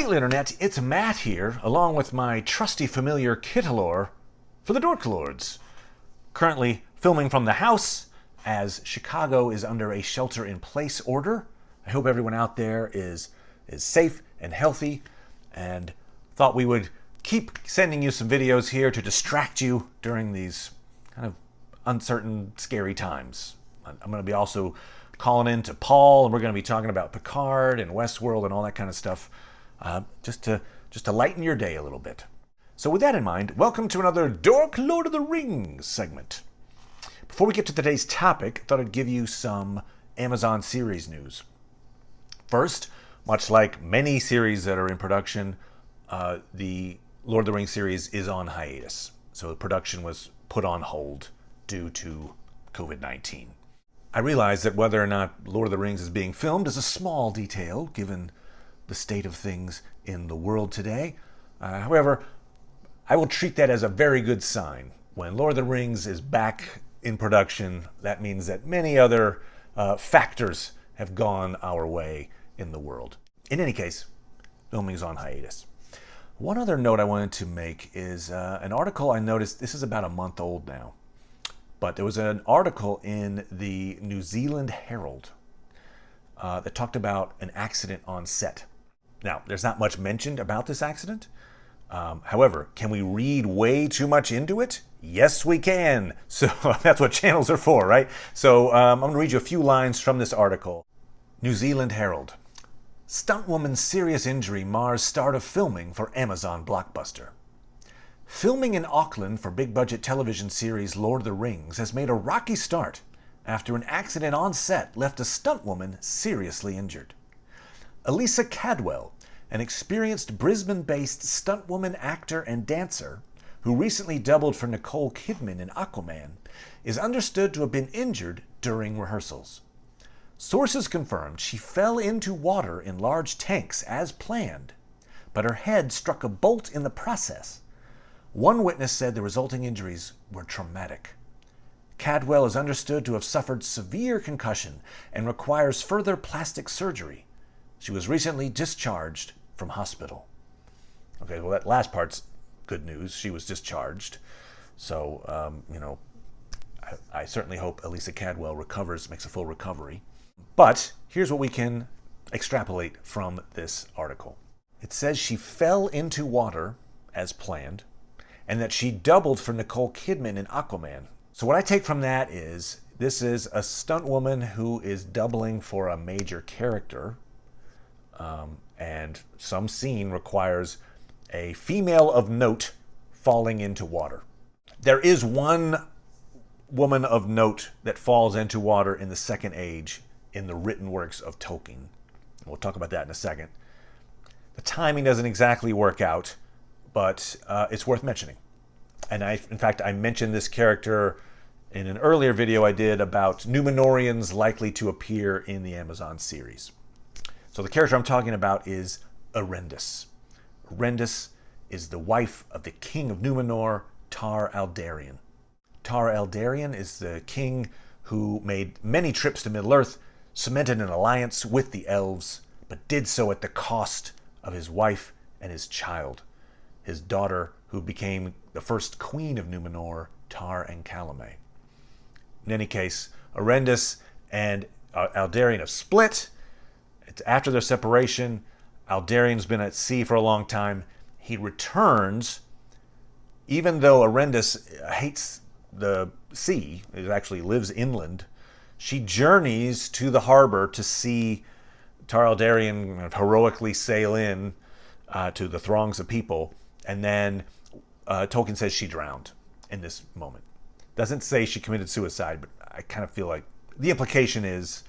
Untitled Internet, it's Matt here, along with my trusty familiar Kittalor for the Dork Lords. Currently filming from the house, as Chicago is under a shelter-in-place order. I hope everyone out there is safe and healthy, and thought we would keep sending you some videos here to distract you during these kind of uncertain, scary times. I'm going to be also calling in to Paul, and we're going to be talking about Picard and Westworld and all that kind of stuff, just to lighten your day a little bit. So with that in mind, welcome to another Dork Lord of the Rings segment. Before we get to today's topic, I thought I'd give you some Amazon series news. First, much like many series that are in production, the Lord of the Rings series is on hiatus. So the production was put on hold due to COVID-19. I realize that whether or not Lord of the Rings is being filmed is a small detail, given the state of things in the world today. However, I will treat that as a very good sign. When Lord of the Rings is back in production, that means that many other factors have gone our way in the world. In any case, filming is on hiatus. One other note I wanted to make is an article I noticed. This is about a month old now. But there was an article in the New Zealand Herald that talked about an accident on set. Now, there's not much mentioned about this accident. However, can we read way too much into it? Yes, we can. So that's what channels are for, right? So I'm going to read you a few lines from this article. New Zealand Herald. Stuntwoman's serious injury mars start of filming for Amazon blockbuster. Filming in Auckland for big-budget television series Lord of the Rings has made a rocky start after an accident on set left a stuntwoman seriously injured. Elissa Cadwell, an experienced Brisbane-based stuntwoman, actor, and dancer who recently doubled for Nicole Kidman in Aquaman, is understood to have been injured during rehearsals. Sources confirmed she fell into water in large tanks as planned, but her head struck a bolt in the process. One witness said the resulting injuries were traumatic. Cadwell is understood to have suffered severe concussion and requires further plastic surgery. She was recently discharged from hospital. Okay, well, that last part's good news. She was discharged. So, I certainly hope Elissa Cadwell recovers, makes a full recovery. But here's what we can extrapolate from this article. It says she fell into water as planned, and that she doubled for Nicole Kidman in Aquaman. So what I take from that is, this is a stunt woman who is doubling for a major character, and some scene requires a female of note falling into water. There is one woman of note that falls into water in the Second Age in the written works of Tolkien. We'll talk about that in a second. The timing doesn't exactly work out, but it's worth mentioning. And in fact, I mentioned this character in an earlier video I did about Numenorians likely to appear in the Amazon series. So the character I'm talking about is Arendis. Arendis is the wife of the king of Numenor, Tar Aldarien. Tar Aldarien is the king who made many trips to Middle-earth, cemented an alliance with the elves, but did so at the cost of his wife and his child, his daughter, who became the first queen of Numenor, Tar Ancalime. In any case, Arendis and Aldarien have split. It's after their separation. Aldarien's been at sea for a long time. He returns, even though Arendis hates the sea, it actually lives inland. She journeys to the harbor to see Tar Aldarien heroically sail in to the throngs of people, and then Tolkien says she drowned in this moment. Doesn't say she committed suicide, but I kind of feel like the implication is,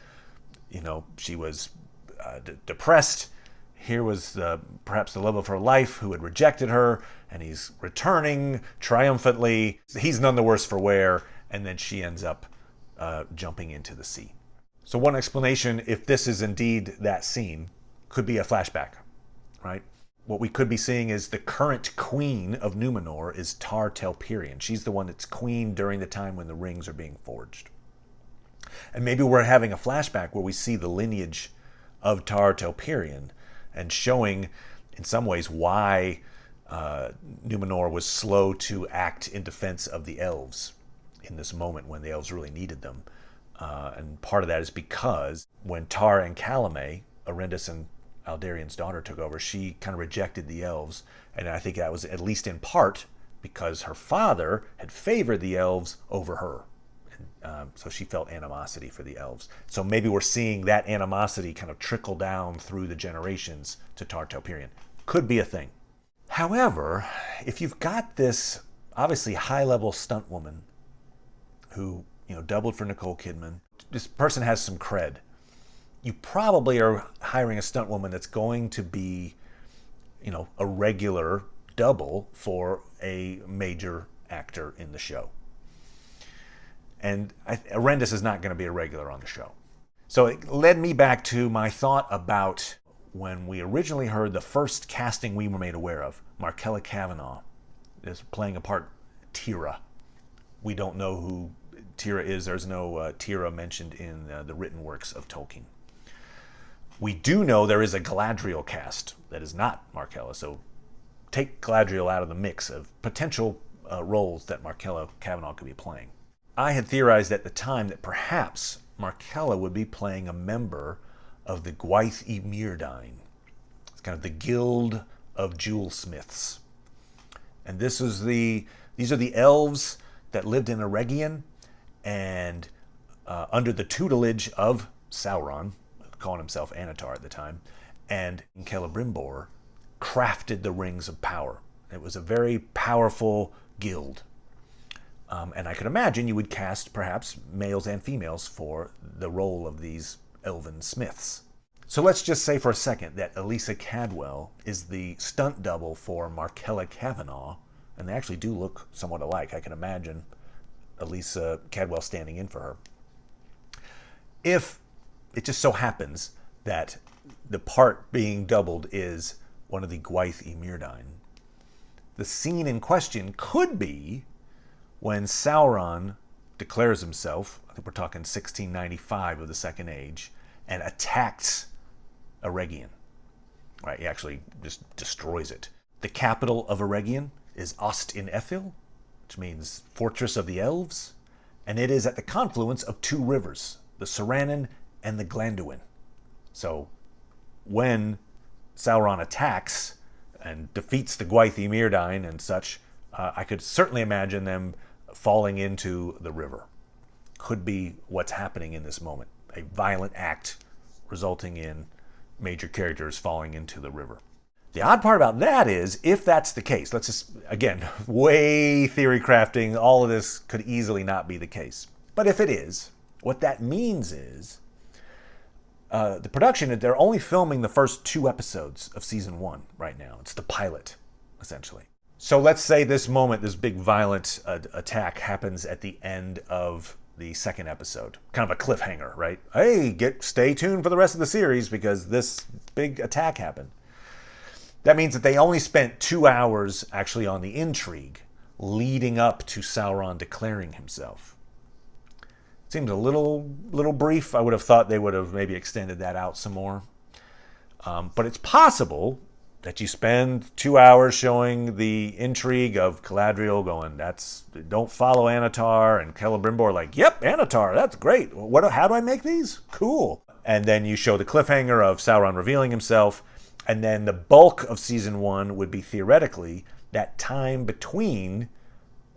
she was depressed. Here was perhaps the love of her life who had rejected her, and he's returning triumphantly. He's none the worse for wear, and then she ends up jumping into the sea. So one explanation, if this is indeed that scene, could be a flashback, right? What we could be seeing is the current queen of Numenor is Tar Telperien. She's the one that's queen during the time when the rings are being forged. And maybe we're having a flashback where we see the lineage of Tar Telperien and showing in some ways, why Numenor was slow to act in defense of the elves in this moment when the elves really needed them. And part of that is because when Tar and Ancalime, Arendis and Aldarian's daughter, took over, she kind of rejected the elves. And I think that was at least in part because her father had favored the elves over her. And, so she felt animosity for the elves. So maybe we're seeing that animosity kind of trickle down through the generations to Telperien. Could be a thing. However, if you've got this obviously high-level stunt woman who, doubled for Nicole Kidman, this person has some cred. You probably are hiring a stunt woman that's going to be, a regular double for a major actor in the show. And Arendis is not going to be a regular on the show. So it led me back to my thought about when we originally heard the first casting we were made aware of. Markela Kavanagh is playing a part, Tira. We don't know who Tira is. There's no Tira mentioned in the written works of Tolkien. We do know there is a Galadriel cast that is not Markela, so take Galadriel out of the mix of potential roles that Markela Kavanagh could be playing. I had theorized at the time that perhaps Markela would be playing a member of the Gwaith y Mirdain. It's kind of the guild of jewelsmiths. And these are the elves that lived in Eregion and under the tutelage of Sauron, calling himself Anatar at the time, and Celebrimbor crafted the Rings of Power. It was a very powerful guild. And I could imagine you would cast perhaps males and females for the role of these elven smiths. So let's just say for a second that Elissa Cadwell is the stunt double for Markela Kavanagh, and they actually do look somewhat alike. I can imagine Elissa Cadwell standing in for her. If it just so happens that the part being doubled is one of the Gwaith y Mirdain, the scene in question could be when Sauron declares himself, I think we're talking 1695 of the Second Age, and attacks Eregion. Right, he actually just destroys it. The capital of Eregion is Ost-in-Ethil, which means Fortress of the Elves, and it is at the confluence of two rivers, the Saranen and the Glanduin. So when Sauron attacks and defeats the Gwaith y Mirdain and such, I could certainly imagine them falling into the river. Could be what's happening in this moment. A violent act resulting in major characters falling into the river. The odd part about that is, if that's the case, let's just, again, way theory crafting, all of this could easily not be the case. But if it is, what that means is the production, they're only filming the first 2 episodes of season 1 right now. It's the pilot, essentially. So let's say this moment, this big violent attack happens at the end of the 2nd episode. Kind of a cliffhanger, right? Hey, stay tuned for the rest of the series because this big attack happened. That means that they only spent 2 hours actually on the intrigue leading up to Sauron declaring himself. Seems a little brief. I would have thought they would have maybe extended that out some more. But it's possible that you spend 2 hours showing the intrigue of Galadriel going, don't follow Anatar, and Celebrimbor like, yep, Anatar, that's great. How do I make these? Cool. And then you show the cliffhanger of Sauron revealing himself, and then the bulk of season 1 would be theoretically that time between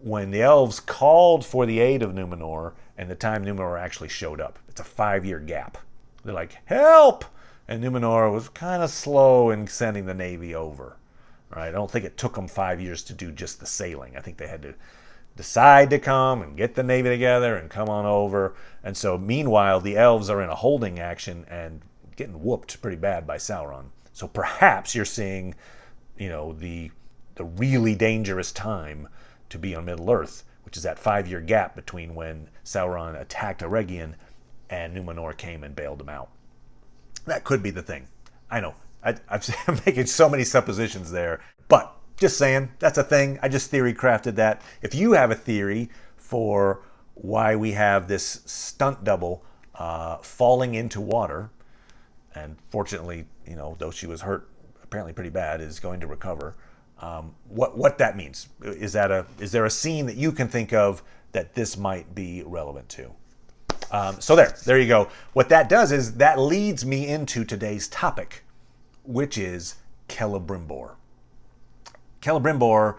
when the elves called for the aid of Numenor and the time Numenor actually showed up. It's a 5-year gap. They're like, help! And Numenor was kind of slow in sending the Navy over. Right? I don't think it took them 5 years to do just the sailing. I think they had to decide to come and get the Navy together and come on over. And so meanwhile, the elves are in a holding action and getting whooped pretty bad by Sauron. So perhaps you're seeing, the really dangerous time to be on Middle-earth, which is that 5-year gap between when Sauron attacked Eregion and Numenor came and bailed him out. That could be the thing. I know. I'm making so many suppositions there. But just saying, that's a thing. I just theory crafted that. If you have a theory for why we have this stunt double falling into water, and fortunately, though she was hurt apparently pretty bad, is going to recover. What that means. Is there a scene that you can think of that this might be relevant to? So there you go. What that does is that leads me into today's topic, which is Celebrimbor. Celebrimbor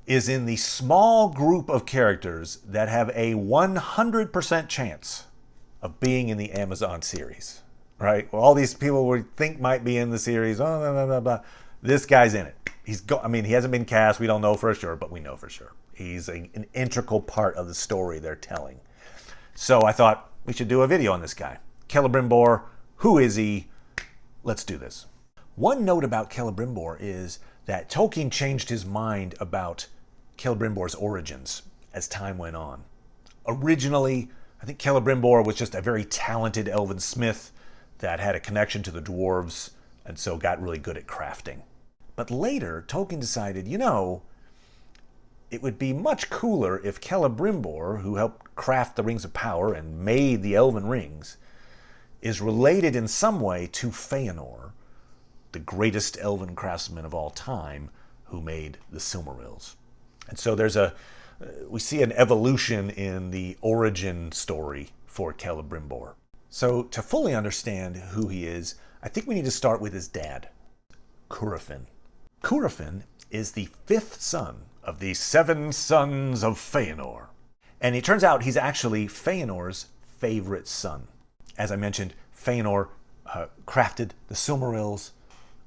is in the small group of characters that have a 100% chance of being in the Amazon series, right? Well, all these people we think might be in the series, blah, blah, blah, blah. This guy's in it. He hasn't been cast. We don't know for sure, but we know for sure. He's an integral part of the story they're telling. So I thought we should do a video on this guy. Celebrimbor, who is he? Let's do this. One note about Celebrimbor is that Tolkien changed his mind about Celebrimbor's origins as time went on. Originally, I think Celebrimbor was just a very talented elven smith that had a connection to the dwarves and so got really good at crafting. But later, Tolkien decided, it would be much cooler if Celebrimbor, who helped craft the Rings of Power and made the Elven Rings, is related in some way to Feanor, the greatest elven craftsman of all time, who made the Silmarils. And so we see an evolution in the origin story for Celebrimbor. So to fully understand who he is, I think we need to start with his dad, Curufin. Curufin is the 5th son of the 7 sons of Feanor. And it turns out he's actually Feanor's favorite son. As I mentioned, Feanor crafted the Silmarils.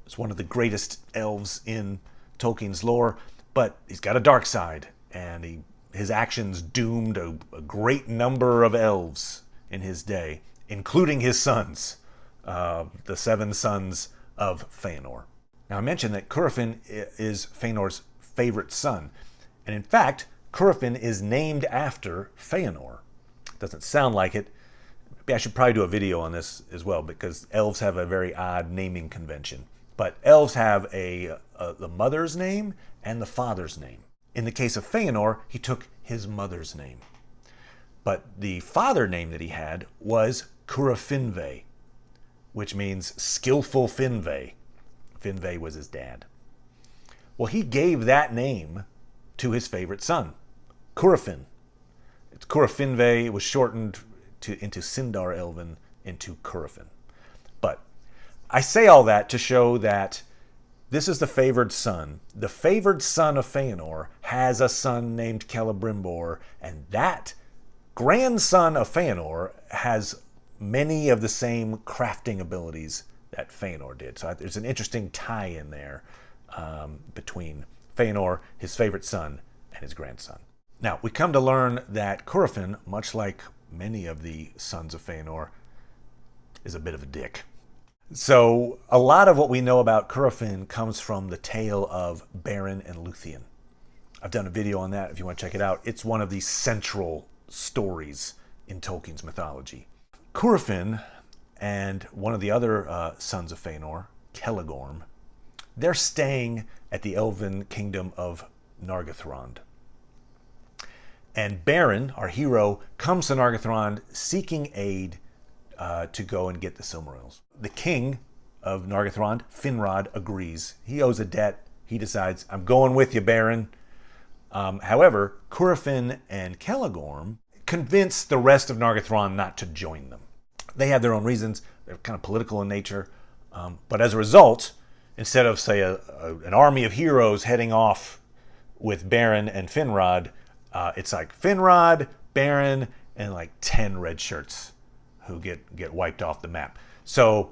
It's one of the greatest elves in Tolkien's lore, but he's got a dark side, and his actions doomed a great number of elves in his day, including his sons, the 7 sons of Feanor. Now, I mentioned that Curufin is Feanor's favorite son, and in fact, Curufin is named after Feanor. Doesn't sound like it. Maybe I should probably do a video on this as well, because elves have a very odd naming convention. But elves have the mother's name and the father's name. In the case of Feanor, he took his mother's name. But the father name that he had was Curufinve, which means skillful Finve. Finve was his dad. Well, he gave that name to his favorite son, Curufin. It's Curufinve. It was shortened into Sindar Elven into Curufin. But I say all that to show that this is the favored son. The favored son of Feanor has a son named Celebrimbor, and that grandson of Feanor has many of the same crafting abilities that Feanor did. So there's an interesting tie-in there between Feanor, his favorite son, and his grandson. Now, we come to learn that Curufin, much like many of the sons of Feanor, is a bit of a dick. So a lot of what we know about Curufin comes from the tale of Beren and Luthien. I've done a video on that if you want to check it out. It's one of the central stories in Tolkien's mythology. Curufin and one of the other sons of Feanor, Celegorm, they're staying at the elven kingdom of Nargothrond. And Beren, our hero, comes to Nargothrond seeking aid to go and get the Silmarils. The king of Nargothrond, Finrod, agrees. He owes a debt. He decides, I'm going with you, Beren. However, Curufin and Celegorm convince the rest of Nargothrond not to join them. They have their own reasons. They're kind of political in nature. But as a result, instead of, say, an army of heroes heading off with Beren and Finrod, it's like Finrod, Beren, and like 10 red shirts who get wiped off the map. So,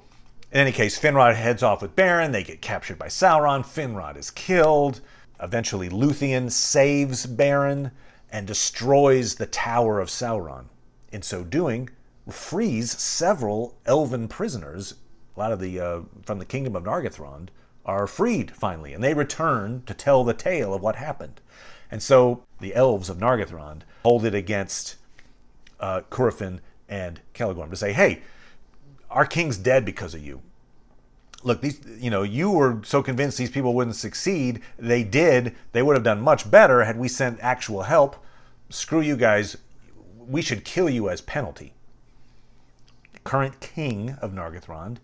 in any case, Finrod heads off with Beren. They get captured by Sauron. Finrod is killed. Eventually, Luthien saves Beren and destroys the Tower of Sauron. In so doing, frees several elven prisoners. A lot of the from the kingdom of Nargothrond are freed finally, and they return to tell the tale of what happened. And so the elves of Nargothrond hold it against Curufin and Celegorm to say, hey, our king's dead because of you. Look, you were so convinced these people wouldn't succeed. They did. They would have done much better had we sent actual help. Screw you guys. We should kill you as penalty. The current king of Nargothrond,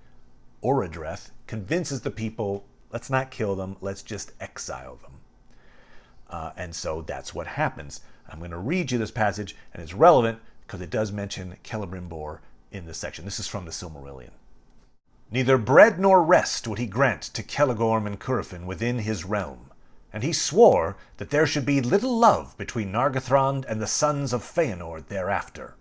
Orodreth, convinces the people, Let's not kill them. Let's just exile them. And so that's what happens. I'm going to read you this passage, and it's relevant because it does mention Celebrimbor in this section. This is from the Silmarillion. Neither bread nor rest would he grant to Celegorm and Curufin within his realm, and he swore that there should be little love between Nargothrond and the sons of Feanor thereafter.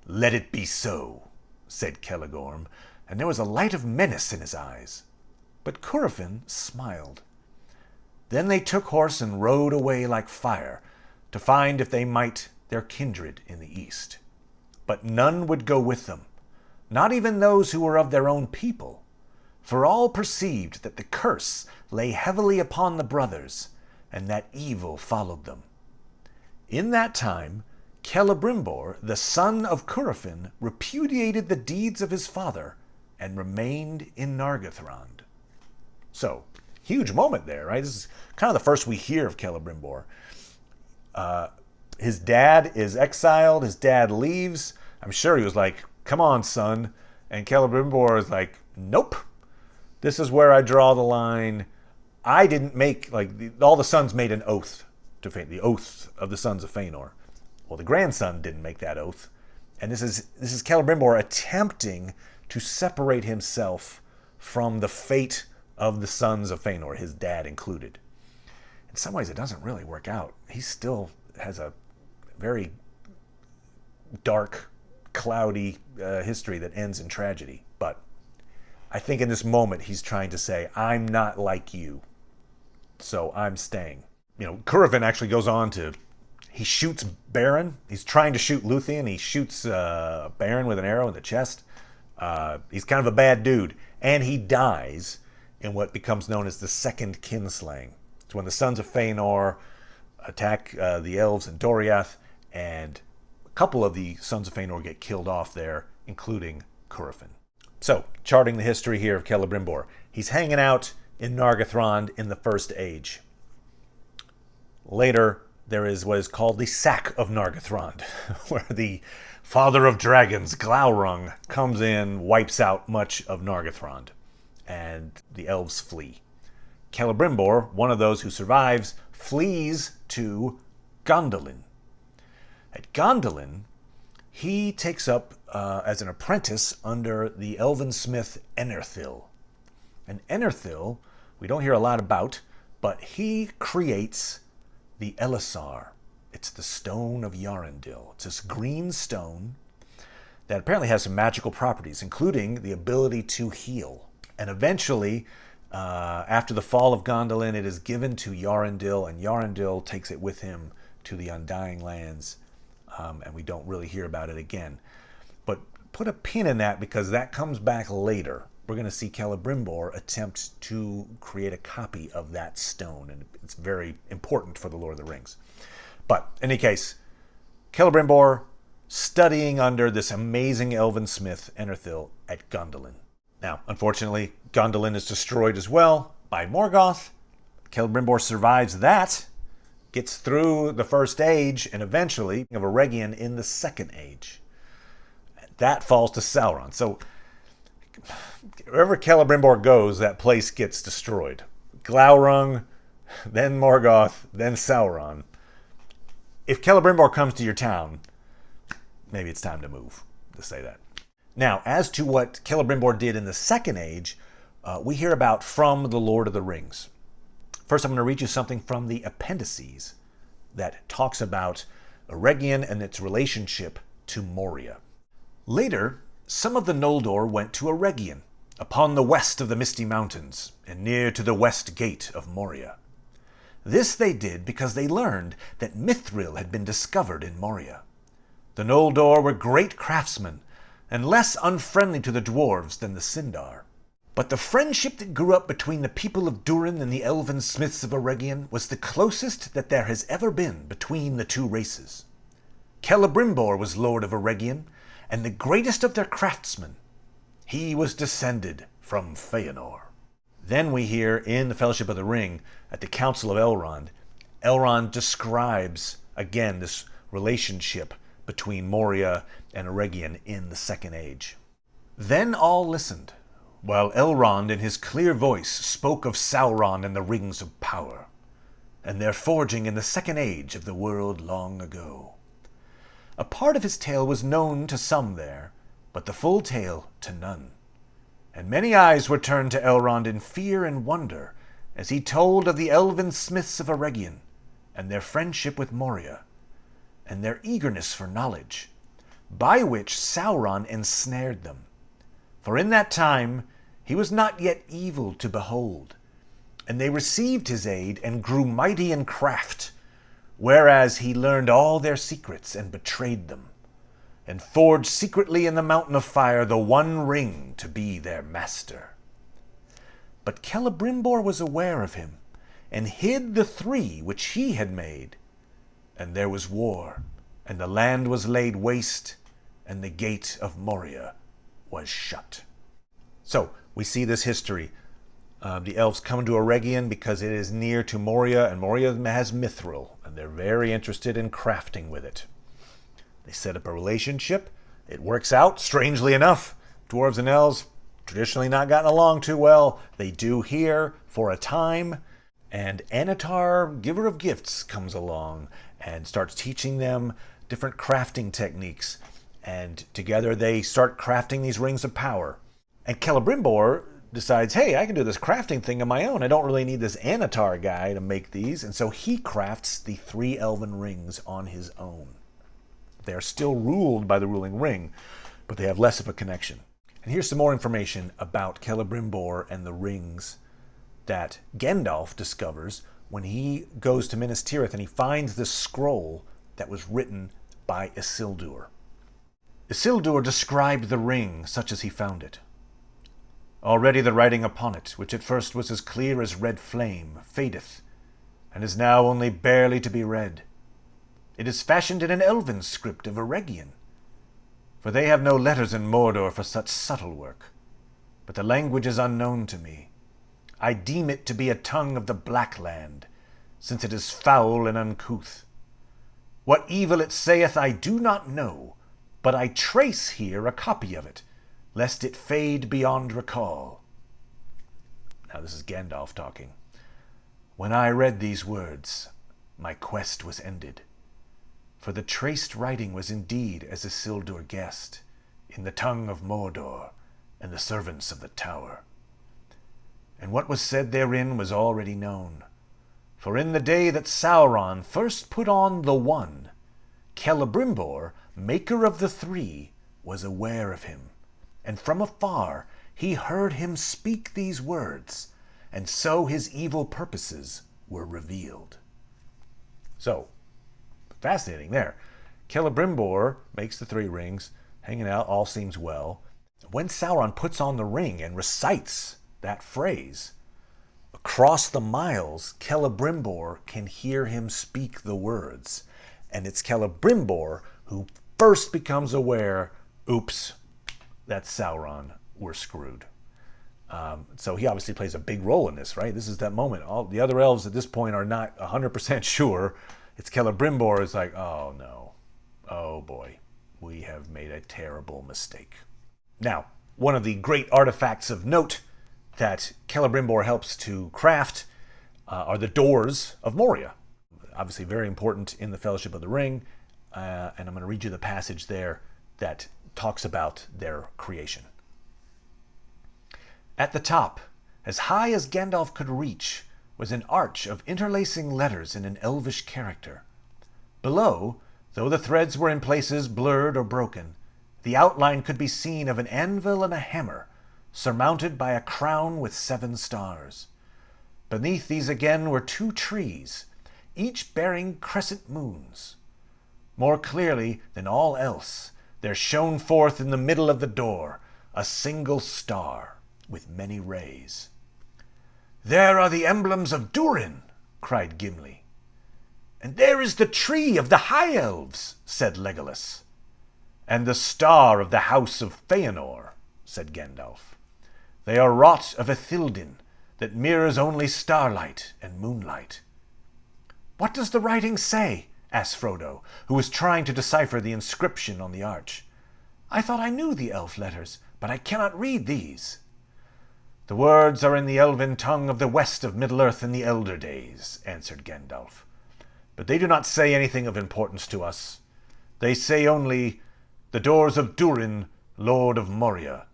Let it be so, said Celegorm, and there was a light of menace in his eyes. But Curufin smiled. Then they took horse and rode away like fire, to find if they might their kindred in the east. But none would go with them, not even those who were of their own people, for all perceived that the curse lay heavily upon the brothers, and that evil followed them. In that time, Celebrimbor, the son of Curufin, repudiated the deeds of his father, and remained in Nargothrond. So, huge moment there, right? This is kind of the first we hear of Celebrimbor. His dad is exiled. His dad leaves. I'm sure he was like, come on, son. And Celebrimbor is like, nope. This is where I draw the line. I didn't make, all the sons made an oath to Feanor, the oath of the sons of Feanor. Well, the grandson didn't make that oath. And this is Celebrimbor attempting to separate himself from the fate of the sons of Feanor, his dad included. In some ways, it doesn't really work out. He still has a very dark, cloudy history that ends in tragedy. But I think in this moment, he's trying to say, I'm not like you, so I'm staying. Curufin actually goes on to, he shoots Baron. He's trying to shoot Luthien. He shoots Baron with an arrow in the chest. He's kind of a bad dude. And he dies in what becomes known as the Second Kinslaying. It's when the sons of Feanor attack the elves in Doriath, and a couple of the sons of Feanor get killed off there, including Curufin. So, charting the history here of Celebrimbor. He's hanging out in Nargothrond in the First Age. Later, there is what is called the Sack of Nargothrond, where the father of dragons, Glaurung, comes in, wipes out much of Nargothrond, and the elves flee. Celebrimbor, one of those who survives, flees to Gondolin. At Gondolin, he takes up as an apprentice under the elven smith Enerthil. And Enerthil, we don't hear a lot about, but he creates the Elissar. It's the stone of Yarendil. It's this green stone that apparently has some magical properties, including the ability to heal. And eventually, after the fall of Gondolin, it is given to Yarendil, and Yarendil takes it with him to the Undying Lands, and we don't really hear about it again. But put a pin in that, because that comes back later. We're going to see Celebrimbor attempt to create a copy of that stone, and it's very important for the Lord of the Rings. But in any case, Celebrimbor studying under this amazing elven smith, Enerthil, at Gondolin. Now, unfortunately, Gondolin is destroyed as well by Morgoth. Celebrimbor survives that, gets through the First Age, and eventually of Eregion in the Second Age. That falls to Sauron. So wherever Celebrimbor goes, that place gets destroyed. Glaurung, then Morgoth, then Sauron. If Celebrimbor comes to your town, maybe it's time to move, to say that. Now, as to what Celebrimbor did in the Second Age, we hear about from the Lord of the Rings. First, I'm going to read you something from the appendices that talks about Eregion and its relationship to Moria. Later, some of the Noldor went to Eregion, upon the west of the Misty Mountains, and near to the west gate of Moria. This they did because they learned that Mithril had been discovered in Moria. The Noldor were great craftsmen, and less unfriendly to the dwarves than the Sindar. But the friendship that grew up between the people of Durin and the elven smiths of Eregion was the closest that there has ever been between the two races. Celebrimbor was lord of Eregion, and the greatest of their craftsmen. He was descended from Feanor. Then we hear in the Fellowship of the Ring, at the Council of Elrond describes, again, this relationship between Moria and Eregion in the Second Age. Then all listened, while Elrond in his clear voice spoke of Sauron and the Rings of Power, and their forging in the Second Age of the world long ago. A part of his tale was known to some there, but the full tale to none. And many eyes were turned to Elrond in fear and wonder as he told of the elven smiths of Eregion, and their friendship with Moria, and their eagerness for knowledge, by which Sauron ensnared them. For in that time he was not yet evil to behold, and they received his aid and grew mighty in craft, whereas he learned all their secrets and betrayed them, and forged secretly in the mountain of fire the one ring to be their master. But Celebrimbor was aware of him, and hid the three which he had made. And there was war, and the land was laid waste, and the gate of Moria was shut. So, we see this history. The elves come to Eregion because it is near to Moria, and Moria has mithril, and they're very interested in crafting with it. They set up a relationship. It works out, strangely enough. Dwarves and elves, traditionally not gotten along too well. They do here for a time, and Anatar, giver of gifts, comes along and starts teaching them different crafting techniques. And together they start crafting these rings of power. And Celebrimbor decides, hey, I can do this crafting thing on my own. I don't really need this Anatar guy to make these. And so he crafts the 3 elven rings on his own. They are still ruled by the ruling ring, but they have less of a connection. And here's some more information about Celebrimbor and the rings that Gandalf discovers when he goes to Minas Tirith and he finds this scroll that was written by Isildur. Isildur described the ring such as he found it. Already the writing upon it, which at first was as clear as red flame, fadeth, and is now only barely to be read. It is fashioned in an elven script of Eregion, for they have no letters in Mordor for such subtle work. But the language is unknown to me. I deem it to be a tongue of the Black Land, since it is foul and uncouth. What evil it saith I do not know, but I trace here a copy of it, lest it fade beyond recall. Now this is Gandalf talking. When I read these words, my quest was ended. For the traced writing was indeed as Isildur guessed, in the tongue of Mordor and the servants of the tower. And what was said therein was already known. For in the day that Sauron first put on the One, Celebrimbor, maker of the 3, was aware of him, and from afar he heard him speak these words, and so his evil purposes were revealed. So, fascinating there. Celebrimbor makes the 3 rings, hanging out, all seems well. When Sauron puts on the ring and recites that phrase, across the miles, Celebrimbor can hear him speak the words. And it's Celebrimbor who first becomes aware, oops, that's Sauron, we're screwed. So he obviously plays a big role in this, right? This is that moment. All the other elves at this point are not 100% sure. It's Celebrimbor is like, oh no, oh boy, we have made a terrible mistake. Now, one of the great artifacts of note that Celebrimbor helps to craft are the doors of Moria. Obviously very important in the Fellowship of the Ring, and I'm going to read you the passage there that talks about their creation. At the top, as high as Gandalf could reach, was an arch of interlacing letters in an elvish character. Below, though the threads were in places blurred or broken, the outline could be seen of an anvil and a hammer, surmounted by a crown with 7 stars. Beneath these again were 2 trees, each bearing crescent moons. More clearly than all else, there shone forth in the middle of the door a single star with many rays. "There are the emblems of Durin," cried Gimli. "And there is the tree of the High Elves," said Legolas. "And the star of the house of Feanor," said Gandalf. "They are wrought of Ithildin, that mirrors only starlight and moonlight." "What does the writing say?" asked Frodo, who was trying to decipher the inscription on the arch. "I thought I knew the elf letters, but I cannot read these." "The words are in the elven tongue of the west of Middle-earth in the elder days," answered Gandalf. "But they do not say anything of importance to us. They say only, 'The doors of Durin, Lord of Moria.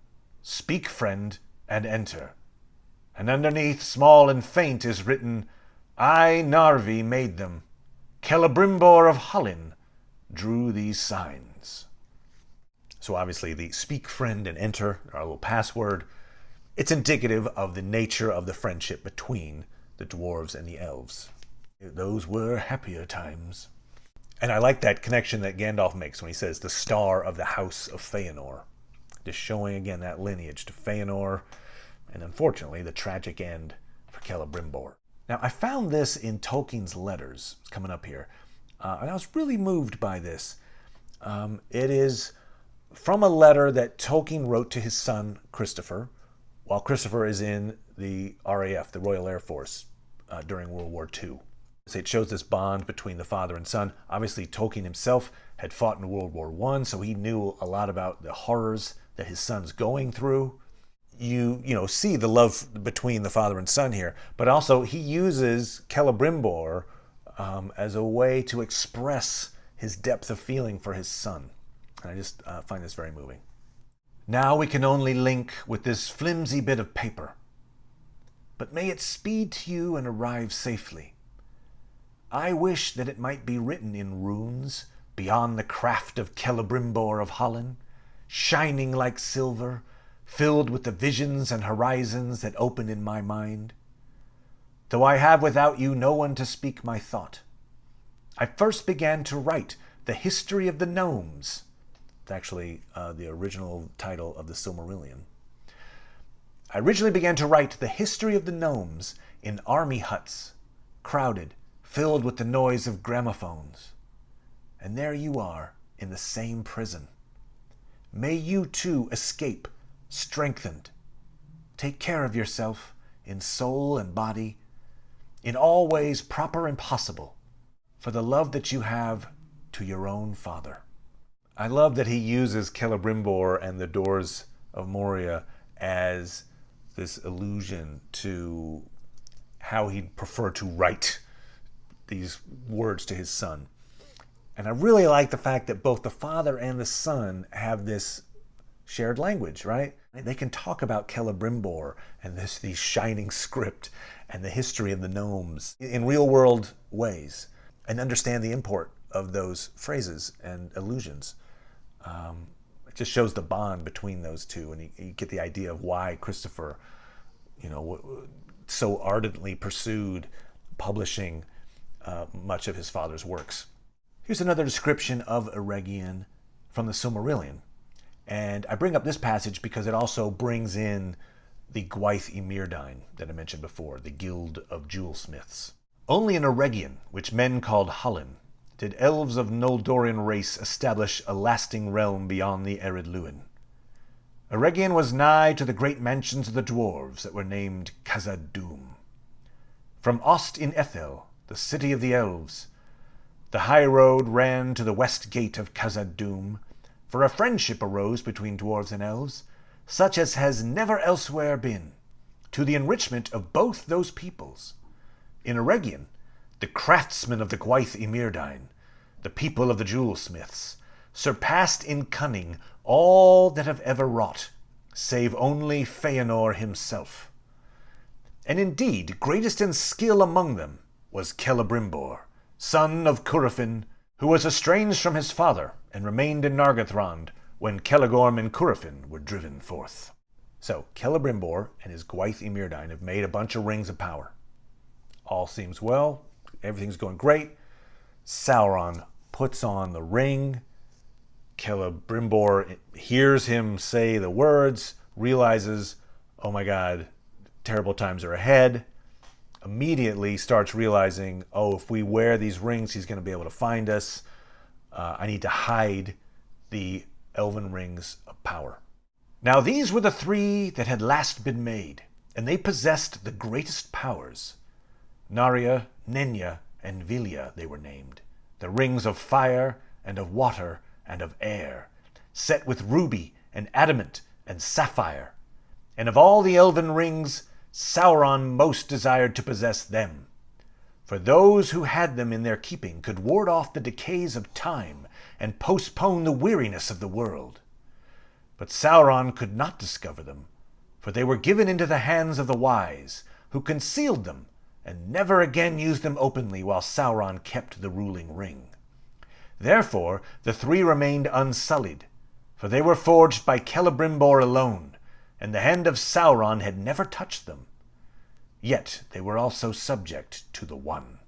Speak, friend, and enter.' And underneath, small and faint, is written, 'I, Narvi, made them. Celebrimbor of Hullin drew these signs.'" So obviously the "speak, friend, and enter," our little password, it's indicative of the nature of the friendship between the dwarves and the elves. Those were happier times. And I like that connection that Gandalf makes when he says the star of the house of Feanor. Just showing again that lineage to Feanor, and unfortunately the tragic end for Celebrimbor. Now I found this in Tolkien's letters, it's coming up here, and I was really moved by this. It is from a letter that Tolkien wrote to his son Christopher, while Christopher is in the RAF, the Royal Air Force, during World War II. So it shows this bond between the father and son. Obviously, Tolkien himself had fought in World War I, so he knew a lot about the horrors that his son's going through. You see the love between the father and son here, but also he uses Celebrimbor as a way to express his depth of feeling for his son. And I just find this very moving. "Now we can only link with this flimsy bit of paper. But may it speed to you and arrive safely. I wish that it might be written in runes beyond the craft of Celebrimbor of Hullin, shining like silver, filled with the visions and horizons that open in my mind. Though I have without you no one to speak my thought. I first began to write the history of the gnomes." It's actually the original title of the Silmarillion. "I originally began to write the history of the gnomes in army huts, crowded, filled with the noise of gramophones. And there you are in the same prison. May you too escape, strengthened. Take care of yourself in soul and body, in all ways proper and possible, for the love that you have to your own father." I love that he uses Celebrimbor and the doors of Moria as this allusion to how he'd prefer to write these words to his son. And I really like the fact that both the father and the son have this shared language, right? They can talk about Celebrimbor and the shining script and the history of the gnomes in real world ways and understand the import of those phrases and allusions. It just shows the bond between those two, and you get the idea of why Christopher, so ardently pursued publishing much of his father's works. Here's another description of Eregion from the Silmarillion. And I bring up this passage because it also brings in the Gwaith y Mirdain that I mentioned before, the Guild of Jewelsmiths. "Only in Eregion, which men called Hullin, did elves of Noldorian race establish a lasting realm beyond the arid Luin. Eregion was nigh to the great mansions of the dwarves that were named Khazad-dûm. From Ost in Ethel, the city of the elves, the high road ran to the west gate of Khazad-dûm, for a friendship arose between dwarves and elves, such as has never elsewhere been, to the enrichment of both those peoples. In Eregion, the craftsmen of the Gwaith y Mirdain, the people of the jewelsmiths, surpassed in cunning all that have ever wrought, save only Feanor himself. And indeed, greatest in skill among them was Celebrimbor, son of Curufin, who was estranged from his father and remained in Nargothrond when Celegorm and Curufin were driven forth." So Celebrimbor and his Gwaith y Mirdain have made a bunch of rings of power. All seems well. Everything's going great. Sauron puts on the ring. Celebrimbor hears him say the words, realizes, oh my God, terrible times are ahead. Immediately starts realizing, oh, if we wear these rings, he's going to be able to find us. I need to hide the elven rings of power. Now these were the three that had last been made, and they possessed the greatest powers. Narya, Nenya, and Vilya they were named, the rings of fire and of water and of air, set with ruby and adamant and sapphire, and of all the elven rings, Sauron most desired to possess them. For those who had them in their keeping could ward off the decays of time and postpone the weariness of the world. But Sauron could not discover them, for they were given into the hands of the wise, who concealed them and never again used them openly while Sauron kept the ruling ring. Therefore the three remained unsullied, for they were forged by Celebrimbor alone, and the hand of Sauron had never touched them. Yet they were also subject to the One.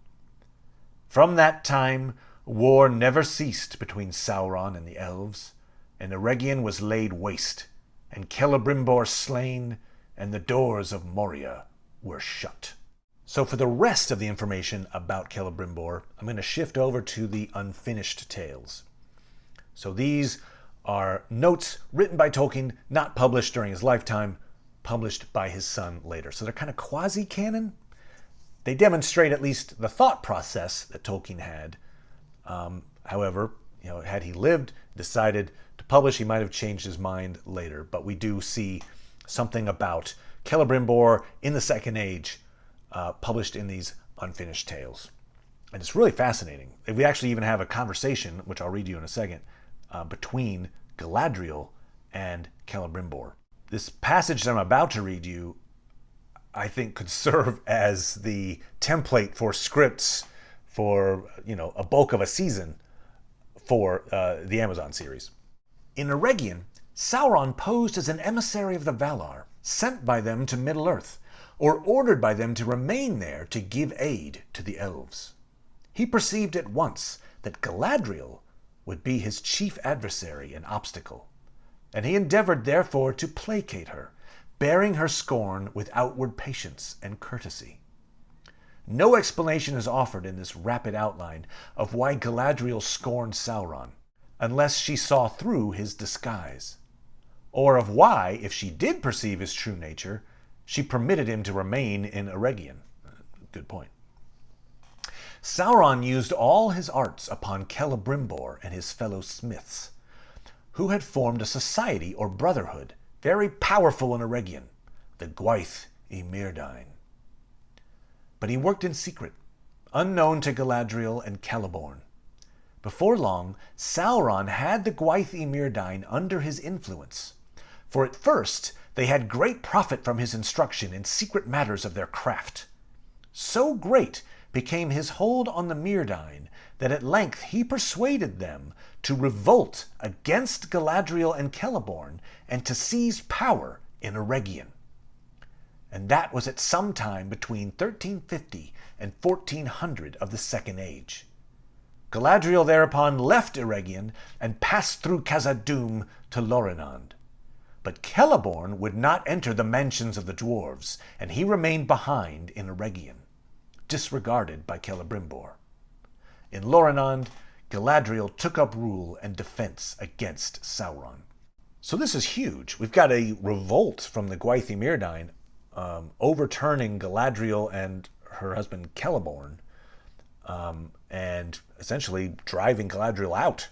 From that time war never ceased between Sauron and the elves, and Eregion was laid waste, and Celebrimbor slain, and the doors of Moria were shut. So for the rest of the information about Celebrimbor, I'm going to shift over to the unfinished tales. So these are notes written by Tolkien, not published during his lifetime, published by his son later. So they're kind of quasi-canon. They demonstrate at least the thought process that Tolkien had. However, had he lived, decided to publish, he might have changed his mind later. But we do see something about Celebrimbor in the Second Age published in these unfinished tales. And it's really fascinating. We actually even have a conversation, which I'll read you in a second, between Galadriel and Celebrimbor. This passage that I'm about to read you, I think, could serve as the template for scripts for, a bulk of a season for the Amazon series. In Eregion, Sauron posed as an emissary of the Valar, sent by them to Middle-earth, or ordered by them to remain there to give aid to the elves. He perceived at once that Galadriel would be his chief adversary and obstacle, and he endeavored therefore to placate her, bearing her scorn with outward patience and courtesy. No explanation is offered in this rapid outline of why Galadriel scorned Sauron, unless she saw through his disguise, or of why, if she did perceive his true nature, she permitted him to remain in Eregion. Good point. Sauron used all his arts upon Celebrimbor and his fellow smiths, who had formed a society or brotherhood, very powerful in Eregion, the Gwaith y Mirdain. But he worked in secret, unknown to Galadriel and Celeborn. Before long, Sauron had the Gwaith y Mirdain under his influence, for at first they had great profit from his instruction in secret matters of their craft. So great became his hold on the Mirdain that at length he persuaded them to revolt against Galadriel and Celeborn and to seize power in Eregion. And that was at some time between 1350 and 1400 of the Second Age. Galadriel thereupon left Eregion and passed through Khazad-dûm to Lorinand. But Celeborn would not enter the mansions of the dwarves, and he remained behind in Eregion, disregarded by Celebrimbor. In Lorinand, Galadriel took up rule and defense against Sauron. So this is huge. We've got a revolt from the Gwaith y Mirdain, overturning Galadriel and her husband Celeborn, and essentially driving Galadriel out.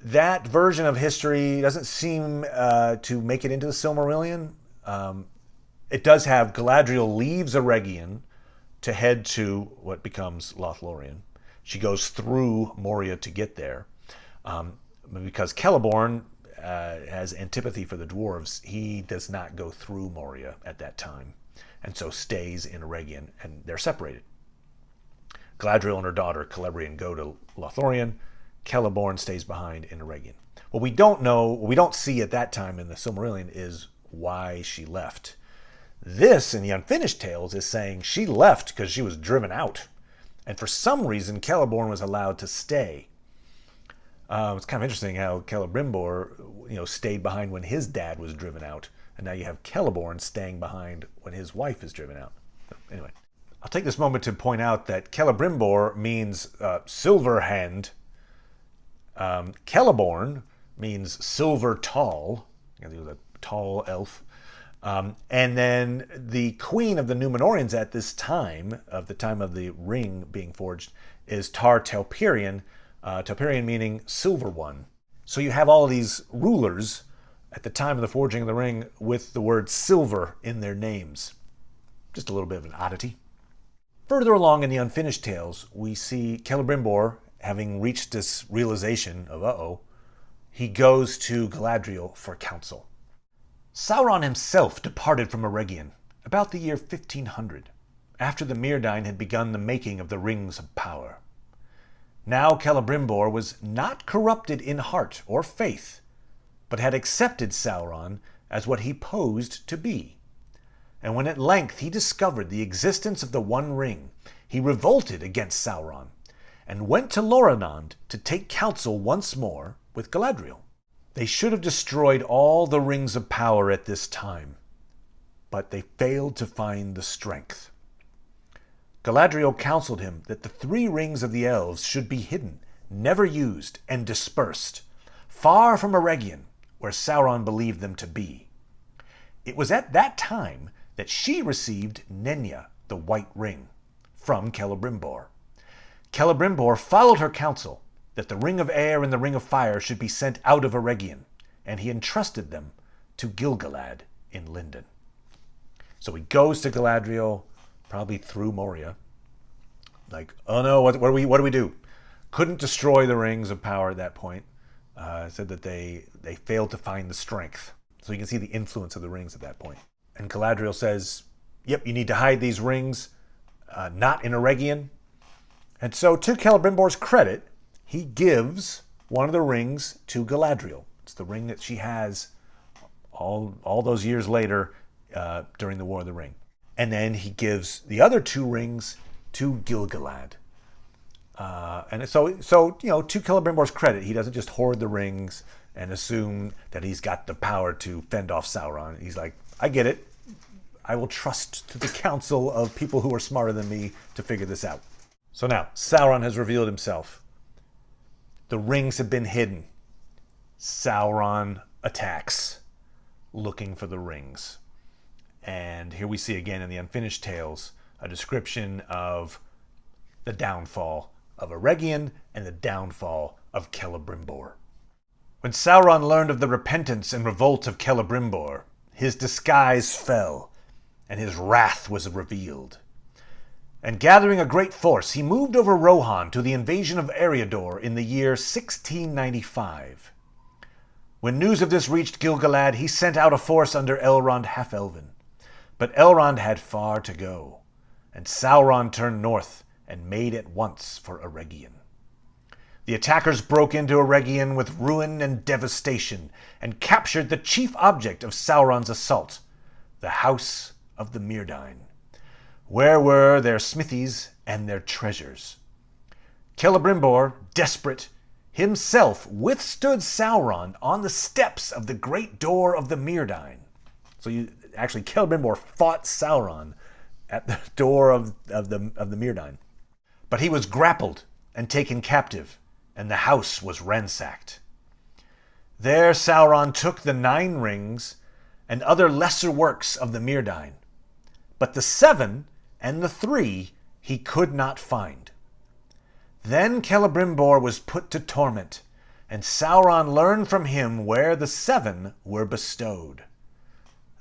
That version of history doesn't seem to make it into the Silmarillion. It does have Galadriel leaves Eregion to head to what becomes Lothlorien. She goes through Moria to get there. Because Celeborn has antipathy for the dwarves, he does not go through Moria at that time, and so stays in Eregion, and they're separated. Galadriel and her daughter Celebrimbor go to Lothlorien. Celeborn stays behind in Eregion. What we don't know, what we don't see at that time in the Silmarillion, is why she left. This, in the Unfinished Tales, is saying she left because she was driven out. And for some reason, Celeborn was allowed to stay. It's kind of interesting how Celebrimbor, stayed behind when his dad was driven out. And now you have Celeborn staying behind when his wife is driven out. So, anyway, I'll take this moment to point out that Celebrimbor means silver hand. Celeborn means silver tall. He was a tall elf. And then the queen of the Númenóreans at this time, of the time of the ring being forged, is Telperien. Telperien meaning silver one. So you have all of these rulers at the time of the forging of the ring with the word silver in their names. Just a little bit of an oddity. Further along in the Unfinished Tales, we see Celebrimbor, having reached this realization of, he goes to Galadriel for counsel. Sauron himself departed from Eregion about the year 1500, after the Mirdain had begun the making of the Rings of Power. Now Celebrimbor was not corrupted in heart or faith, but had accepted Sauron as what he posed to be. And when at length he discovered the existence of the One Ring, he revolted against Sauron, and went to Loranand to take counsel once more with Galadriel. They should have destroyed all the Rings of Power at this time, but they failed to find the strength. Galadriel counseled him that the 3 rings of the elves should be hidden, never used, and dispersed, far from Eregion, where Sauron believed them to be. It was at that time that she received Nenya, the White Ring, from Celebrimbor. Celebrimbor followed her counsel that the Ring of Air and the Ring of Fire should be sent out of Eregion, and he entrusted them to Gil Galad in Lindon. So he goes to Galadriel, probably through Moria. Like, oh no, what do we do? Couldn't destroy the Rings of Power at that point. Said that they failed to find the strength. So you can see the influence of the rings at that point. And Galadriel says, yep, you need to hide these rings, not in Eregion. And so to Celebrimbor's credit, he gives one of the rings to Galadriel. It's the ring that she has all those years later during the War of the Ring. And then he gives the other 2 rings to Gil Galad. And so to Celebrimbor's credit, he doesn't just hoard the rings and assume that he's got the power to fend off Sauron. He's like, I get it. I will trust to the counsel of people who are smarter than me to figure this out. So now, Sauron has revealed himself. The rings have been hidden. Sauron attacks, looking for the rings. And here we see again in the Unfinished Tales a description of the downfall of Eregion and the downfall of Celebrimbor. When Sauron learned of the repentance and revolt of Celebrimbor, his disguise fell, and his wrath was revealed. And gathering a great force, he moved over Rohan to the invasion of Eriador in the year 1695. When news of this reached Gil Galad, he sent out a force under Elrond Half-Elven. But Elrond had far to go, and Sauron turned north and made at once for Eregion. The attackers broke into Eregion with ruin and devastation, and captured the chief object of Sauron's assault, the House of the Mirdain, where were their smithies and their treasures. Celebrimbor, desperate, himself withstood Sauron on the steps of the great door of the Mirdain. So Celebrimbor fought Sauron at the door of the Mirdain. But he was grappled and taken captive, and the house was ransacked. There Sauron took the 9 rings and other lesser works of the Mirdain, but the 7 and the 3 he could not find. Then Celebrimbor was put to torment, and Sauron learned from him where the 7 were bestowed.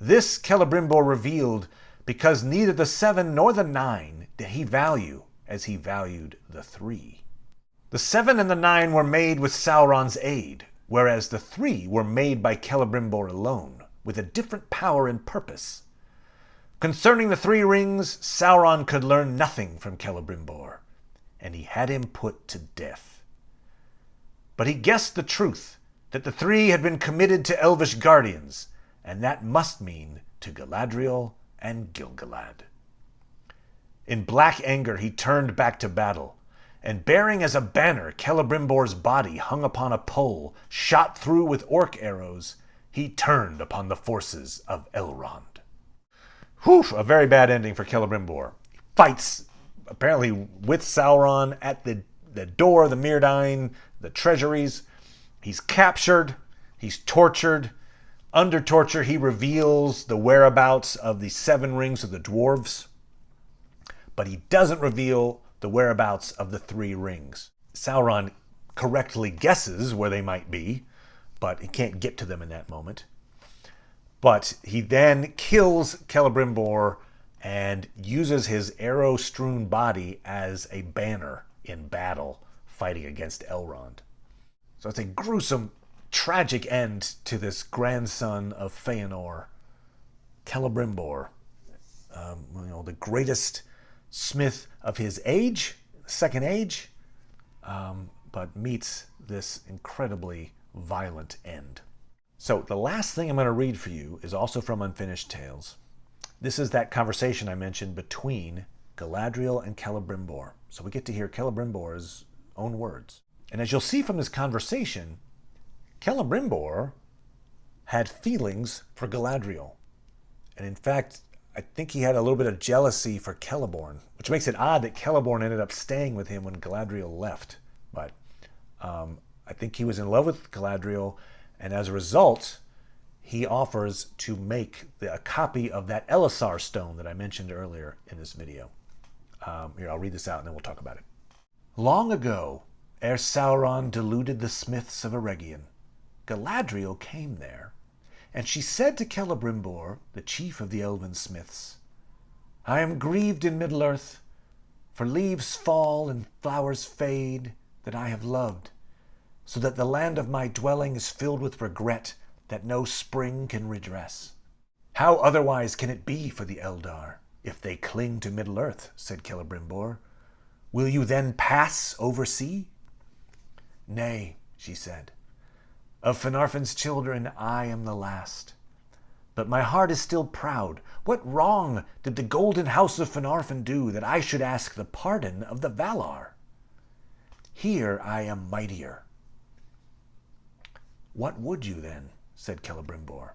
This Celebrimbor revealed because neither the 7 nor the 9 did he value as he valued the 3. The 7 and the 9 were made with Sauron's aid, whereas the 3 were made by Celebrimbor alone, with a different power and purpose. Concerning the 3 rings, Sauron could learn nothing from Celebrimbor, and he had him put to death. But he guessed the truth, that the 3 had been committed to elvish guardians, and that must mean to Galadriel and Gil Galad. In black anger he turned back to battle, and bearing as a banner Celebrimbor's body hung upon a pole, shot through with orc arrows, he turned upon the forces of Elrond. Whew, a very bad ending for Celebrimbor. He fights, apparently, with Sauron at the door of the Mirdain, the treasuries. He's captured, he's tortured. Under torture, he reveals the whereabouts of the 7 rings of the dwarves, but he doesn't reveal the whereabouts of the 3 rings. Sauron correctly guesses where they might be, but he can't get to them in that moment. But he then kills Celebrimbor and uses his arrow-strewn body as a banner in battle, fighting against Elrond. So it's a gruesome, tragic end to this grandson of Feanor, Celebrimbor. The greatest smith of his age, second age, but meets this incredibly violent end. So the last thing I'm going to read for you is also from Unfinished Tales. This is that conversation I mentioned between Galadriel and Celebrimbor. So we get to hear Celebrimbor's own words. And as you'll see from this conversation, Celebrimbor had feelings for Galadriel. And in fact, I think he had a little bit of jealousy for Celeborn, which makes it odd that Celeborn ended up staying with him when Galadriel left. But I think he was in love with Galadriel, and as a result, he offers to make a copy of that Elissar stone that I mentioned earlier in this video. Here, I'll read this out and then we'll talk about it. Long ago, ere Sauron deluded the smiths of Eregion, Galadriel came there, and she said to Celebrimbor, the chief of the elven smiths, I am grieved in Middle-earth, for leaves fall and flowers fade that I have loved, so that the land of my dwelling is filled with regret that no spring can redress. How otherwise can it be for the Eldar, if they cling to Middle-earth, said Celebrimbor. Will you then pass over sea? Nay, she said. Of Finarfin's children I am the last. But my heart is still proud. What wrong did the golden house of Finarfin do that I should ask the pardon of the Valar? Here I am mightier. What would you then? Said Celebrimbor.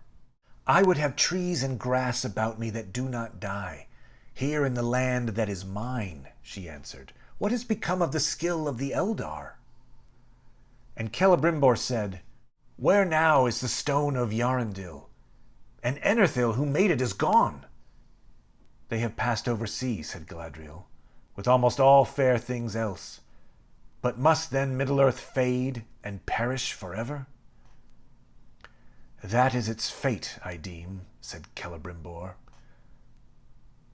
I would have trees and grass about me that do not die, here in the land that is mine, she answered. What has become of the skill of the Eldar? And Celebrimbor said, Where now is the stone of Yarendil? And Enerthil, who made it, is gone. They have passed over sea, said Galadriel, with almost all fair things else. But must then Middle-earth fade and perish forever? That is its fate, I deem, said Celebrimbor.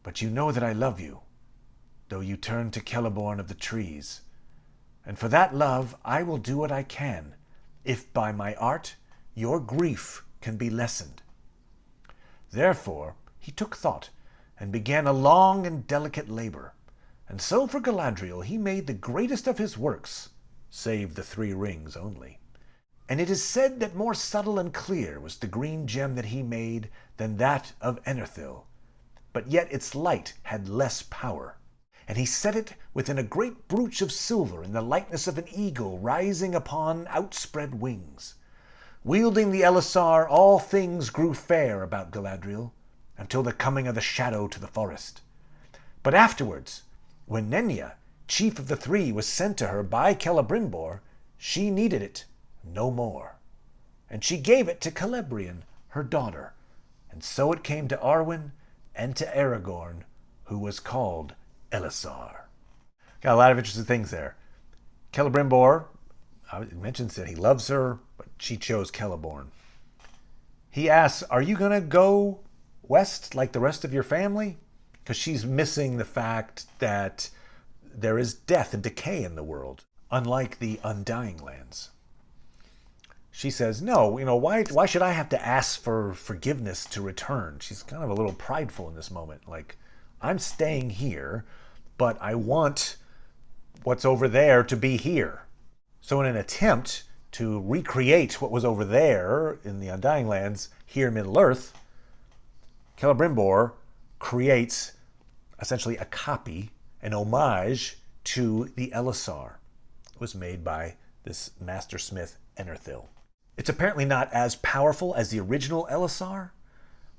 But you know that I love you, though you turn to Celeborn of the trees. And for that love I will do what I can, if by my art your grief can be lessened. Therefore he took thought, and began a long and delicate labor. And so for Galadriel he made the greatest of his works, save the 3 rings only. And it is said that more subtle and clear was the green gem that he made than that of Enerthil, but yet its light had less power. And he set it within a great brooch of silver in the likeness of an eagle rising upon outspread wings. Wielding the Elissar, all things grew fair about Galadriel, until the coming of the shadow to the forest. But afterwards, when Nenya, chief of the 3, was sent to her by Celebrimbor, she needed it no more. And she gave it to Celebrian, her daughter, and so it came to Arwen and to Aragorn, who was called Elissar. Got a lot of interesting things there. Celebrimbor mentions that he loves her, but she chose Celeborn. He asks, are you going to go west like the rest of your family? Because she's missing the fact that there is death and decay in the world, unlike the Undying Lands. She says, no, why should I have to ask for forgiveness to return? She's kind of a little prideful in this moment. Like, I'm staying here, but I want what's over there to be here. So in an attempt to recreate what was over there in the Undying Lands here in Middle-earth, Celebrimbor creates essentially a copy, an homage to the Elissar. It was made by this master smith, Enerthil. It's apparently not as powerful as the original Elissar,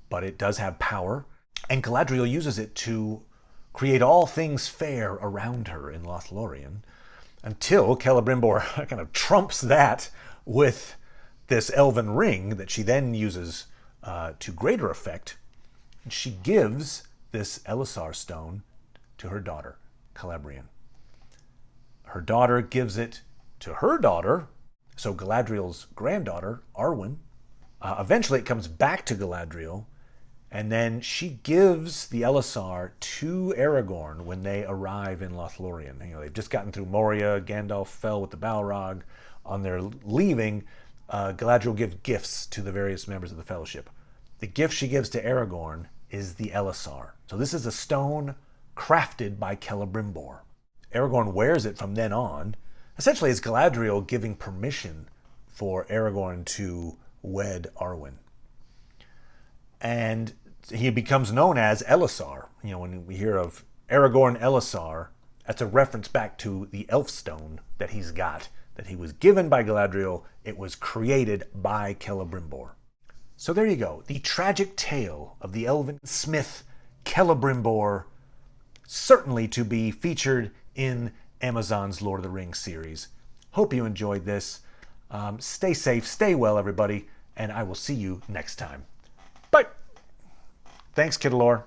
but it does have power, and Galadriel uses it to create all things fair around her in Lothlorien, until Celebrimbor kind of trumps that with this elven ring that she then uses to greater effect. She gives this Elissar stone to her daughter, Celebrian. Her daughter gives it to her daughter, so Galadriel's granddaughter, Arwen, Eventually, it comes back to Galadriel, and then she gives the Elisar to Aragorn when they arrive in Lothlorien. They've just gotten through Moria. Gandalf fell with the Balrog. On their leaving, Galadriel gives gifts to the various members of the Fellowship. The gift she gives to Aragorn is the Elisar. So this is a stone crafted by Celebrimbor. Aragorn wears it from then on. Essentially, it's Galadriel giving permission for Aragorn to wed Arwen. And he becomes known as Elisar. When we hear of Aragorn Elisar, that's a reference back to the elf stone that he's got, that he was given by Galadriel. It was created by Celebrimbor. So there you go. The tragic tale of the elven smith Celebrimbor, certainly to be featured in Amazon's Lord of the Rings series. Hope you enjoyed this. Stay safe, stay well, everybody, and I will see you next time. Bye! Thanks, Kittalor.